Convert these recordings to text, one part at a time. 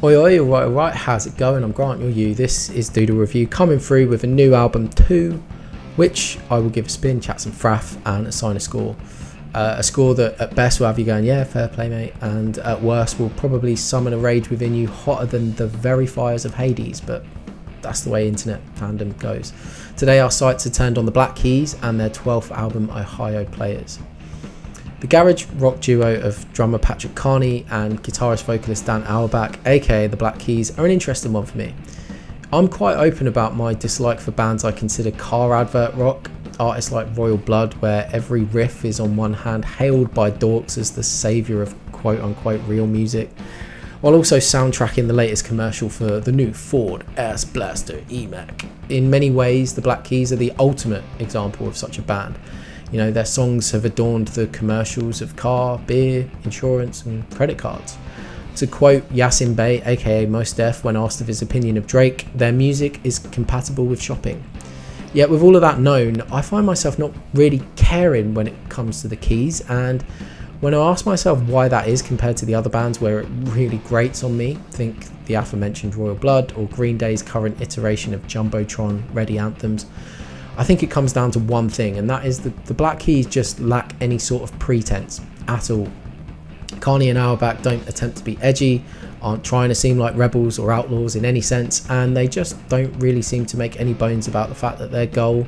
Oi oi, alright, how's it going? I'm Grant, you're you. This is Doodle Review coming through with a new album 2, which I will give a spin, chat some fraff and assign a score. A score that at best will have you going, yeah, fair play mate, and at worst will probably summon a rage within you hotter than the very fires of Hades, but that's the way internet fandom goes. Today our sights are turned on the Black Keys and their 12th album, Ohio Players. The garage rock duo of drummer Patrick CARNEY and guitarist vocalist Dan Auerbach, aka the Black Keys, are an interesting one for me. I'm quite open about my dislike for bands I consider car advert rock, artists like Royal Blood, where every riff is on one hand hailed by dorks as the saviour of quote unquote real music, while also soundtracking the latest commercial for the new Ford Ass Blaster E-Mac. In many ways, the Black Keys are the ultimate example of such a band. You know, their songs have adorned the commercials of car, beer, insurance and credit cards. To quote Yasin Bey, aka Mos Def, when asked of his opinion of Drake, their music is compatible with shopping. Yet with all of that known, I find myself not really caring when it comes to the Keys, and when I ask myself why that is compared to the other bands where it really grates on me, think the aforementioned Royal Blood or Green Day's current iteration of Jumbotron ready anthems, I think it comes down to one thing, and that is that the Black Keys just lack any sort of pretense at all. CARNEY and Auerbach don't attempt to be edgy, aren't trying to seem like rebels or outlaws in any sense, and they just don't really seem to make any bones about the fact that their goal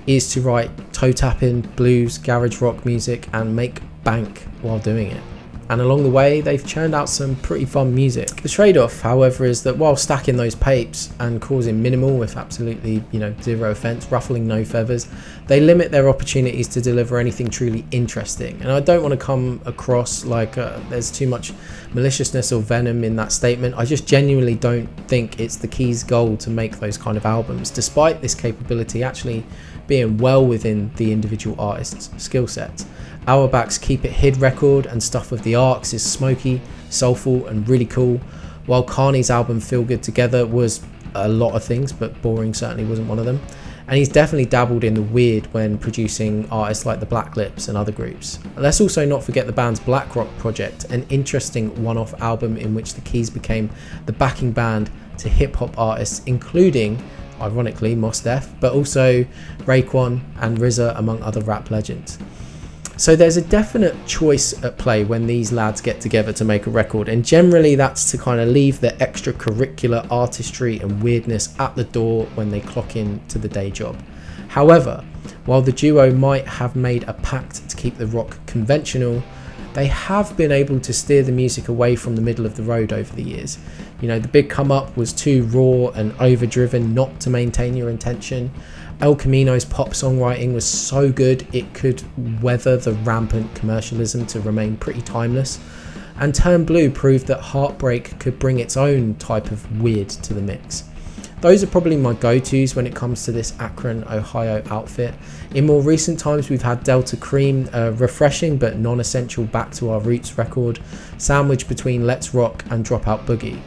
is to write toe-tapping, blues, garage rock music and make bank while doing it. And along the way, they've churned out some pretty fun music. The trade-off, however, is that while stacking those papes and causing minimal, if absolutely, zero offence, ruffling no feathers, they limit their opportunities to deliver anything truly interesting. And I don't want to come across like there's too much maliciousness or venom in that statement. I just genuinely don't think it's the Keys' goal to make those kind of albums, despite this capability actually being well within the individual artist's skill set. Auerbach's Keep It Hid record and Stuff of the Arcs is smoky, soulful and really cool, while CARNEY's album Feel Good Together was a lot of things, but boring certainly wasn't one of them. And he's definitely dabbled in the weird when producing artists like the Black Lips and other groups. Let's also not forget the band's Black Rock project, an interesting one-off album in which the Keys became the backing band to hip-hop artists including, ironically, Mos Def, but also Raekwon and RZA among other rap legends. So there's a definite choice at play when these lads get together to make a record, and generally that's to kind of leave the extracurricular artistry and weirdness at the door when they clock in to the day job. However, while the duo might have made a pact to keep the rock conventional, they have been able to steer the music away from the middle of the road over the years. The big come up was too raw and overdriven not to maintain your intention. El Camino's pop songwriting was so good it could weather the rampant commercialism to remain pretty timeless. And Turn Blue proved that heartbreak could bring its own type of weird to the mix. Those are probably my go-tos when it comes to this Akron, Ohio outfit. In more recent times we've had Delta Cream, a refreshing but non-essential back to our roots record, sandwiched between Let's Rock and Dropout Boogie.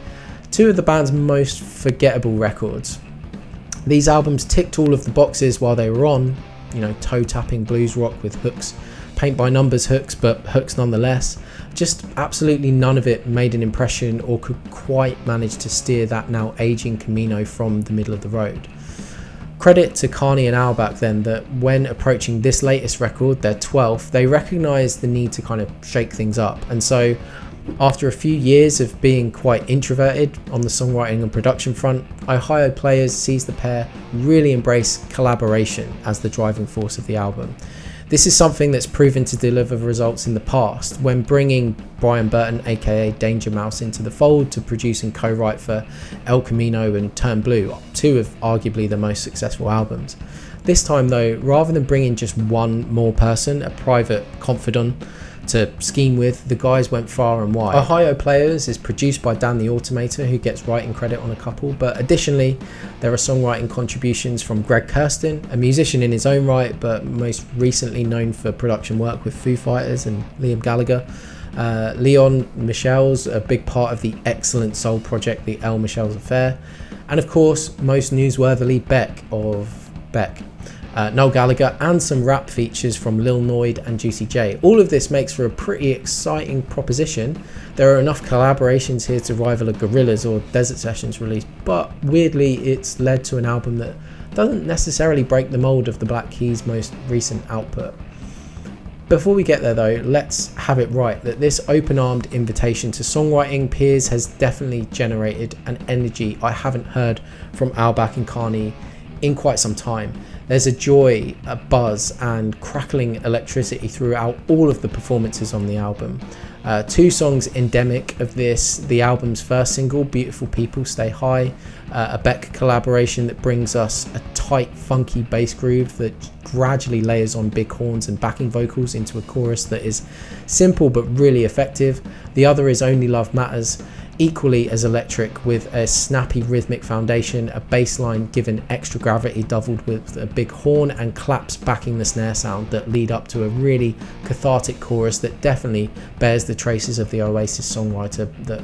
Two of the band's most forgettable records. These albums ticked all of the boxes while they were on, toe-tapping blues rock with hooks, paint-by-numbers hooks, but hooks nonetheless. Just absolutely none of it made an impression or could quite manage to steer that now aging Camino from the middle of the road. Credit to CARNEY and Auerbach then that when approaching this latest record, their 12th, they recognised the need to kind of shake things up, and so after a few years of being quite introverted on the songwriting and production front, Ohio Players sees the pair really embrace collaboration as the driving force of the album. This is something that's proven to deliver results in the past, when bringing Brian Burton aka Danger Mouse into the fold to produce and co-write for El Camino and Turn Blue, two of arguably the most successful albums. This time though, rather than bringing just one more person, a private confidant, to scheme with, the guys went far and wide. Ohio Players is produced by Dan the Automator, who gets writing credit on a couple, but additionally there are songwriting contributions from Greg Kurstin, a musician in his own right but most recently known for production work with Foo Fighters and Liam Gallagher. Leon Michel's a big part of the excellent soul project The El Michel's Affair, and of course most newsworthily Beck of Beck. Noel Gallagher, and some rap features from Lil Noid and Juicy J. All of this makes for a pretty exciting proposition. There are enough collaborations here to rival a Gorillaz or Desert Sessions release, but weirdly it's led to an album that doesn't necessarily break the mold of the Black Keys' most recent output. Before we get there though, let's have it right that this open-armed invitation to songwriting peers has definitely generated an energy I haven't heard from AUERBACH and CARNEY in quite some time. There's a joy, a buzz and crackling electricity throughout all of the performances on the album. Two songs endemic of this: the album's first single, Beautiful People Stay High, a Beck collaboration that brings us a tight funky bass groove that gradually layers on big horns and backing vocals into a chorus that is simple but really effective. The other is Only Love Matters, equally as electric, with a snappy rhythmic foundation, a bass line given extra gravity doubled with a big horn and claps backing the snare sound that lead up to a really cathartic chorus that definitely bears the traces of the Oasis songwriter that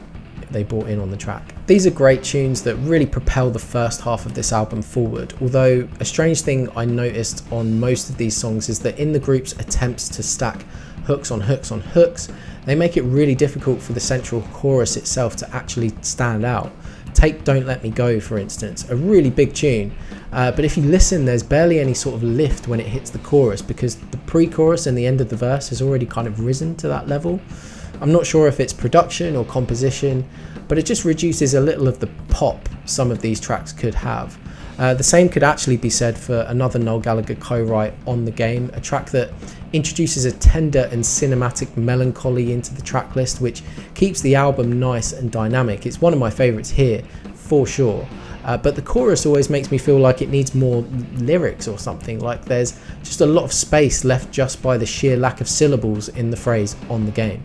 they brought in on the track. These are great tunes that really propel the first half of this album forward, although a strange thing I noticed on most of these songs is that in the group's attempts to stack hooks on hooks on hooks, they make it really difficult for the central chorus itself to actually stand out. Take Don't Let Me Go, for instance, a really big tune, but if you listen, there's barely any sort of lift when it hits the chorus because the pre-chorus and the end of the verse has already kind of risen to that level. I'm not sure if it's production or composition, but it just reduces a little of the pop some of these tracks could have. The same could actually be said for another Noel Gallagher co-write, On The Game, a track that introduces a tender and cinematic melancholy into the track list, which keeps the album nice and dynamic. It's one of my favourites here, for sure. But the chorus always makes me feel like it needs more lyrics or something, like there's just a lot of space left just by the sheer lack of syllables in the phrase On The Game.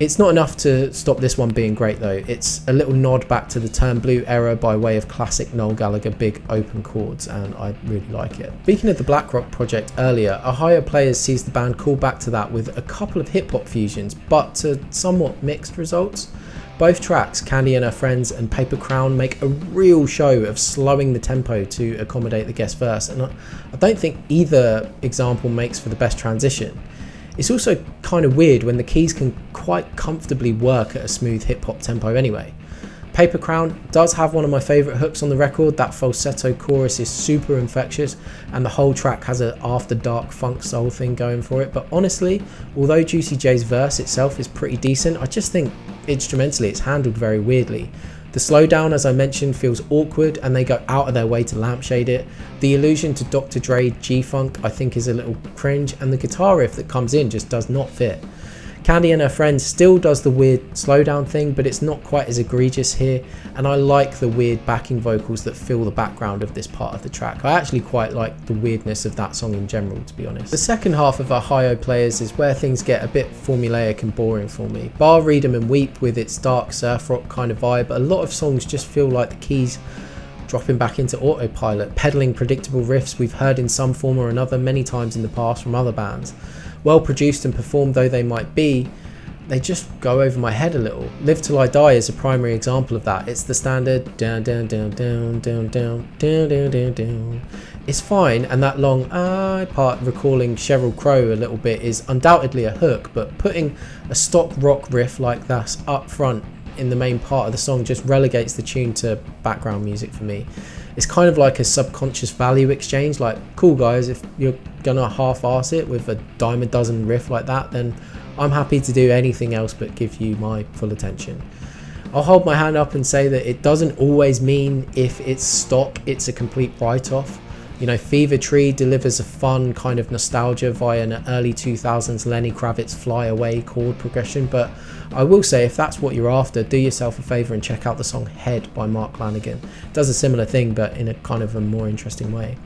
It's not enough to stop this one being great though. It's a little nod back to the Turn Blue era by way of classic Noel Gallagher big open chords, and I really like it. Speaking of the Black Rock project earlier, Ohio Players sees the band call back to that with a couple of hip hop fusions, but to somewhat mixed results. Both tracks, Candy and Her Friends and Paper Crown, make a real show of slowing the tempo to accommodate the guest verse, and I don't think either example makes for the best transition. It's also kind of weird when the keys can quite comfortably work at a smooth hip hop tempo anyway. Paper Crown does have one of my favourite hooks on the record. That falsetto chorus is super infectious and the whole track has an after dark funk soul thing going for it, but honestly, although Juicy J's verse itself is pretty decent, I just think instrumentally it's handled very weirdly. The slowdown, as I mentioned, feels awkward and they go out of their way to lampshade it. The allusion to Dr. Dre G-Funk I think is a little cringe, and the guitar riff that comes in just does not fit. Candy and Her Friends still does the weird slowdown thing, but it's not quite as egregious here, and I like the weird backing vocals that fill the background of this part of the track. I actually quite like the weirdness of that song in general, to be honest. The second half of Ohio Players is where things get a bit formulaic and boring for me. Bar Read 'Em and Weep with its dark surf rock kind of vibe, a lot of songs just feel like the keys dropping back into autopilot, peddling predictable riffs we've heard in some form or another many times in the past from other bands. Well produced and performed though they might be, they just go over my head a little. Live Till I Die is a primary example of that. It's the standard down down down down down down down down down down. It's fine, and that long I part recalling Sheryl Crow a little bit is undoubtedly a hook, but putting a stock rock riff like that up front in the main part of the song just relegates the tune to background music for me. It's kind of like a subconscious value exchange, like, cool guys, if you're gonna half-arse it with a dime a dozen riff like that, then I'm happy to do anything else but give you my full attention. I'll hold my hand up and say that it doesn't always mean if it's stock, it's a complete write-off. You know, Fever Tree delivers a fun kind of nostalgia via an early 2000s Lenny Kravitz Fly Away chord progression, but I will say if that's what you're after, do yourself a favour and check out the song Head by Mark Lanigan. It does a similar thing but in a kind of a more interesting way.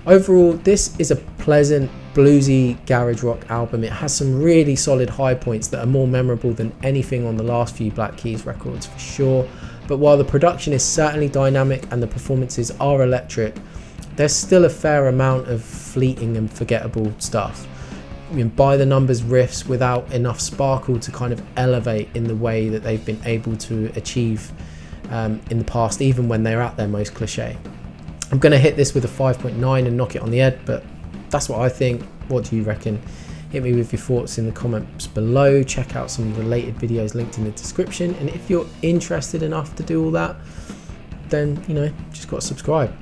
Overall, this is a pleasant, bluesy garage rock album. It has some really solid high points that are more memorable than anything on the last few Black Keys records for sure, but while the production is certainly dynamic and the performances are electric, there's still a fair amount of fleeting and forgettable stuff. I mean, by the numbers riffs without enough sparkle to kind of elevate in the way that they've been able to achieve in the past, even when they're at their most cliche. I'm going to hit this with a 5.9 and knock it on the head, but that's what I think. What do you reckon? Hit me with your thoughts in the comments below. Check out some related videos linked in the description, and if you're interested enough to do all that, then you know, just got to subscribe,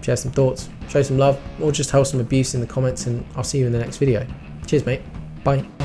share some thoughts, show some love, or just hold some abuse in the comments, and I'll see you in the next video. Cheers mate, bye.